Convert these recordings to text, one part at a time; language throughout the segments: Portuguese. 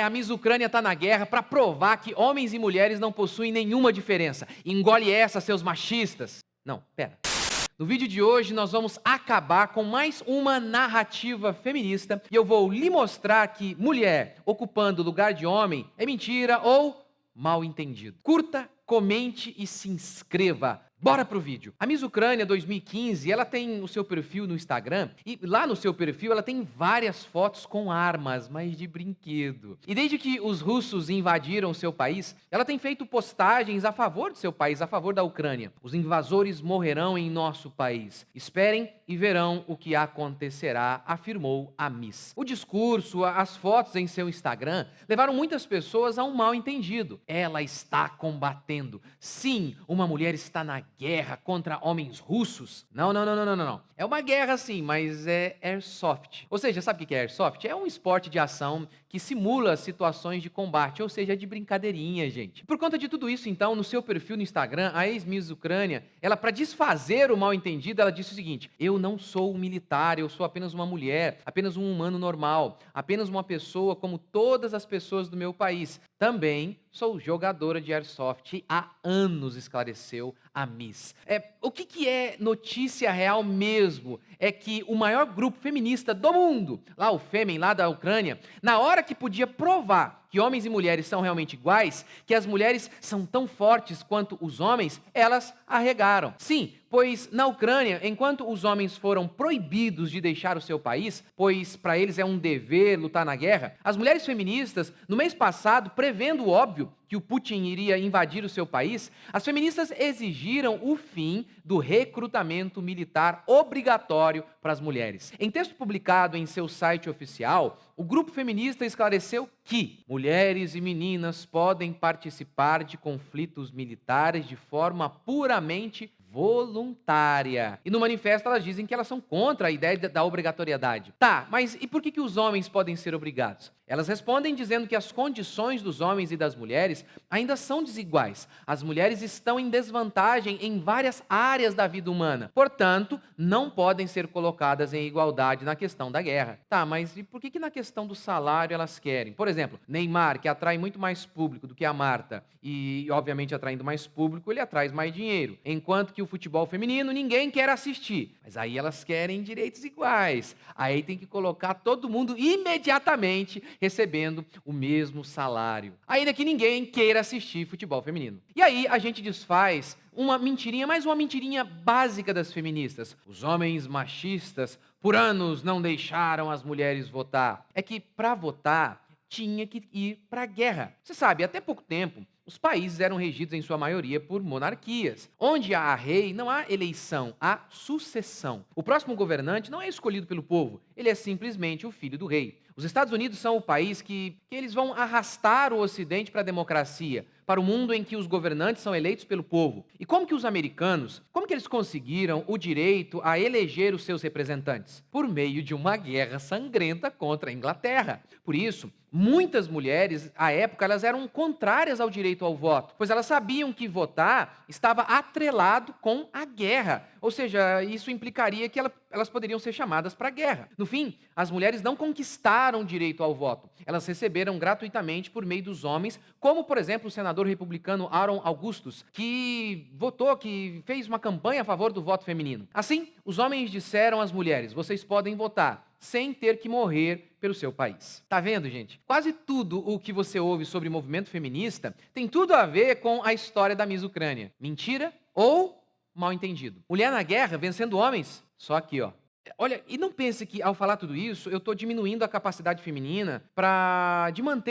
A Miss Ucrânia tá na guerra para provar que homens e mulheres não possuem nenhuma diferença. Engole essa, seus machistas. Não, pera. No vídeo de hoje nós vamos acabar com mais uma narrativa feminista e eu vou lhe mostrar que mulher ocupando o lugar de homem é mentira ou mal entendido. Curta, comente e se inscreva. Bora pro vídeo. A Miss Ucrânia 2015, ela tem o seu perfil no Instagram e lá no seu perfil ela tem várias fotos com armas, mas de brinquedo. E desde que os russos invadiram o seu país, ela tem feito postagens a favor do seu país, a favor da Ucrânia. Os invasores morrerão em nosso país. Esperem e verão o que acontecerá, afirmou a Miss. O discurso, as fotos em seu Instagram levaram muitas pessoas a um mal entendido. Ela está combatendo. Sim, uma mulher está na guerra contra homens russos? Não. É uma guerra sim, mas é airsoft. Ou seja, sabe o que é airsoft? É um esporte de ação que simula situações de combate, ou seja, de brincadeirinha, gente. Por conta de tudo isso, então, no seu perfil no Instagram, a ex-Miss Ucrânia, ela, para desfazer o mal-entendido, ela disse o seguinte: eu não sou um militar, eu sou apenas uma mulher, apenas um humano normal, apenas uma pessoa como todas as pessoas do meu país. Também sou jogadora de airsoft há anos, esclareceu a Miss. O que é notícia real mesmo é que o maior grupo feminista do mundo, lá o Fêmen, lá da Ucrânia, na hora que podia provar que homens e mulheres são realmente iguais, que as mulheres são tão fortes quanto os homens, elas arregaram. Sim, pois na Ucrânia, enquanto os homens foram proibidos de deixar o seu país, pois para eles é um dever lutar na guerra, as mulheres feministas, no mês passado, prevendo o óbvio, que o Putin iria invadir o seu país, as feministas exigiram o fim do recrutamento militar obrigatório para as mulheres. Em texto publicado em seu site oficial, o grupo feminista esclareceu que mulheres e meninas podem participar de conflitos militares de forma puramente voluntária. E no manifesto elas dizem que elas são contra a ideia da obrigatoriedade. Tá, mas e por que os homens podem ser obrigados? Elas respondem dizendo que as condições dos homens e das mulheres ainda são desiguais. As mulheres estão em desvantagem em várias áreas da vida humana. Portanto, não podem ser colocadas em igualdade na questão da guerra. Tá, mas e por que na questão do salário elas querem? Por exemplo, Neymar, que atrai muito mais público do que a Marta, e obviamente atraindo mais público, ele atrai mais dinheiro. Enquanto que o futebol feminino ninguém quer assistir. Mas aí elas querem direitos iguais. Aí tem que colocar todo mundo imediatamente recebendo o mesmo salário. Ainda que ninguém queira assistir futebol feminino. E aí a gente desfaz uma mentirinha, mais uma mentirinha básica das feministas. Os homens machistas por anos não deixaram as mulheres votar. É que para votar tinha que ir para a guerra. Você sabe, até pouco tempo, os países eram regidos em sua maioria por monarquias. Onde há rei, não há eleição, há sucessão. O próximo governante não é escolhido pelo povo, ele é simplesmente o filho do rei. Os Estados Unidos são o país que eles vão arrastar o Ocidente para a democracia, para o mundo em que os governantes são eleitos pelo povo. E como que os americanos, como que eles conseguiram o direito a eleger os seus representantes? Por meio de uma guerra sangrenta contra a Inglaterra. Por isso, muitas mulheres, à época, elas eram contrárias ao direito ao voto, pois elas sabiam que votar estava atrelado com a guerra. Ou seja, isso implicaria que elas poderiam ser chamadas para a guerra. No fim, as mulheres não conquistaram o direito ao voto. Elas receberam gratuitamente por meio dos homens, como, por exemplo, o senador republicano Aaron Augustus, que votou, que fez uma campanha a favor do voto feminino. Assim, os homens disseram às mulheres: vocês podem votar sem ter que morrer pelo seu país. Tá vendo, gente? Quase tudo o que você ouve sobre movimento feminista tem tudo a ver com a história da Miss Ucrânia. Mentira ou mal entendido. Mulher na guerra vencendo homens, só aqui, ó. Olha, e não pense que ao falar tudo isso, eu estou diminuindo a capacidade feminina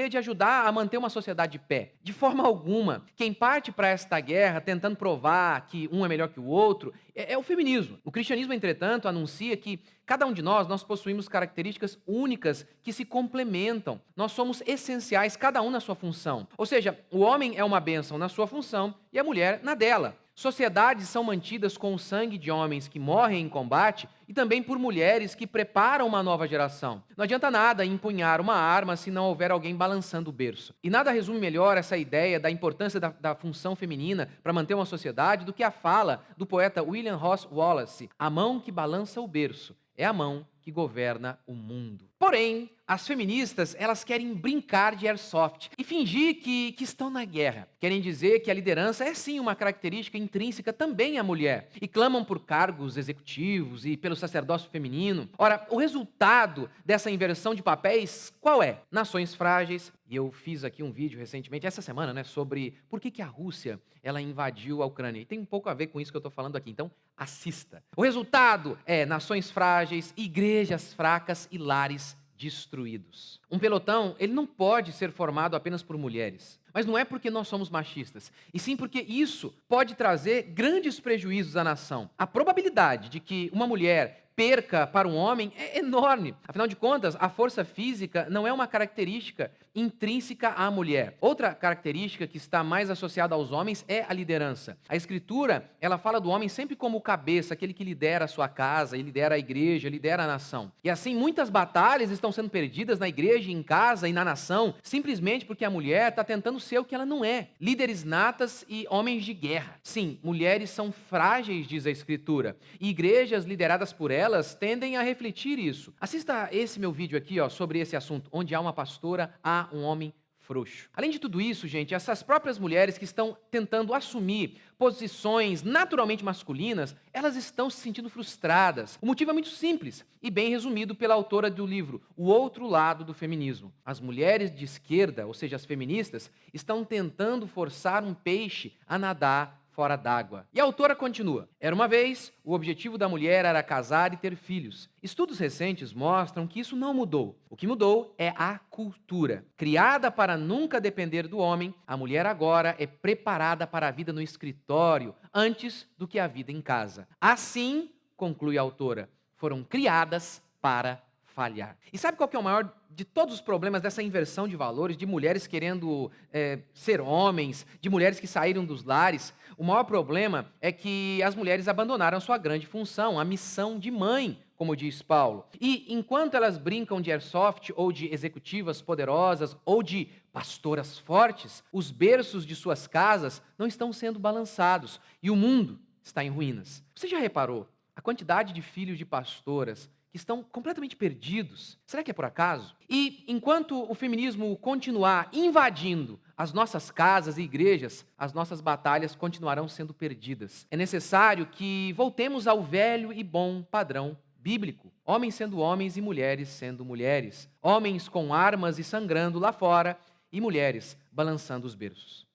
de ajudar a manter uma sociedade de pé. De forma alguma. Quem parte para esta guerra tentando provar que um é melhor que o outro é o feminismo. O cristianismo, entretanto, anuncia que cada um de nós possuímos características únicas que se complementam. Nós somos essenciais, cada um na sua função. Ou seja, o homem é uma bênção na sua função e a mulher na dela. Sociedades são mantidas com o sangue de homens que morrem em combate e também por mulheres que preparam uma nova geração. Não adianta nada empunhar uma arma se não houver alguém balançando o berço. E nada resume melhor essa ideia da importância da função feminina para manter uma sociedade do que a fala do poeta William Ross Wallace: a mão que balança o berço é a mão que governa o mundo. Porém, as feministas, elas querem brincar de airsoft e fingir que estão na guerra. Querem dizer que a liderança é sim uma característica intrínseca também à mulher e clamam por cargos executivos e pelo sacerdócio feminino. Ora, o resultado dessa inversão de papéis qual é? Nações frágeis. E eu fiz aqui um vídeo recentemente, essa semana, né, sobre por que a Rússia ela invadiu a Ucrânia. E tem um pouco a ver com isso que eu estou falando aqui, então assista. O resultado é nações frágeis, igrejas fracas e lares destruídos. Um pelotão, ele não pode ser formado apenas por mulheres. Mas não é porque nós somos machistas, e sim porque isso pode trazer grandes prejuízos à nação. A probabilidade de que uma mulher perca para um homem é enorme. Afinal de contas, a força física não é uma característica intrínseca à mulher. Outra característica que está mais associada aos homens é a liderança. A Escritura, ela fala do homem sempre como o cabeça, aquele que lidera a sua casa, lidera a igreja, lidera a nação. E assim, muitas batalhas estão sendo perdidas na igreja, em casa e na nação, simplesmente porque a mulher está tentando ser o que ela não é. Líderes natas e homens de guerra. Sim, mulheres são frágeis, diz a Escritura, e igrejas lideradas por elas tendem a refletir isso. Assista esse meu vídeo aqui, sobre esse assunto, onde há uma pastora, há um homem frouxo. Além de tudo isso, gente, essas próprias mulheres que estão tentando assumir posições naturalmente masculinas, elas estão se sentindo frustradas. O motivo é muito simples e bem resumido pela autora do livro O Outro Lado do Feminismo. As mulheres de esquerda, ou seja, as feministas, estão tentando forçar um peixe a nadar fora d'água. E a autora continua: era uma vez, o objetivo da mulher era casar e ter filhos. Estudos recentes mostram que isso não mudou. O que mudou é a cultura. Criada para nunca depender do homem, a mulher agora é preparada para a vida no escritório antes do que a vida em casa. Assim, conclui a autora, foram criadas para falhar. E sabe qual que é o maior de todos os problemas dessa inversão de valores, de mulheres querendo ser homens, de mulheres que saíram dos lares? O maior problema é que as mulheres abandonaram sua grande função, a missão de mãe, como diz Paulo. E enquanto elas brincam de airsoft ou de executivas poderosas ou de pastoras fortes, os berços de suas casas não estão sendo balançados e o mundo está em ruínas. Você já reparou a quantidade de filhos de pastoras que estão completamente perdidos? Será que é por acaso? E enquanto o feminismo continuar invadindo as nossas casas e igrejas, as nossas batalhas continuarão sendo perdidas. É necessário que voltemos ao velho e bom padrão bíblico. Homens sendo homens e mulheres sendo mulheres. Homens com armas e sangrando lá fora e mulheres balançando os berços.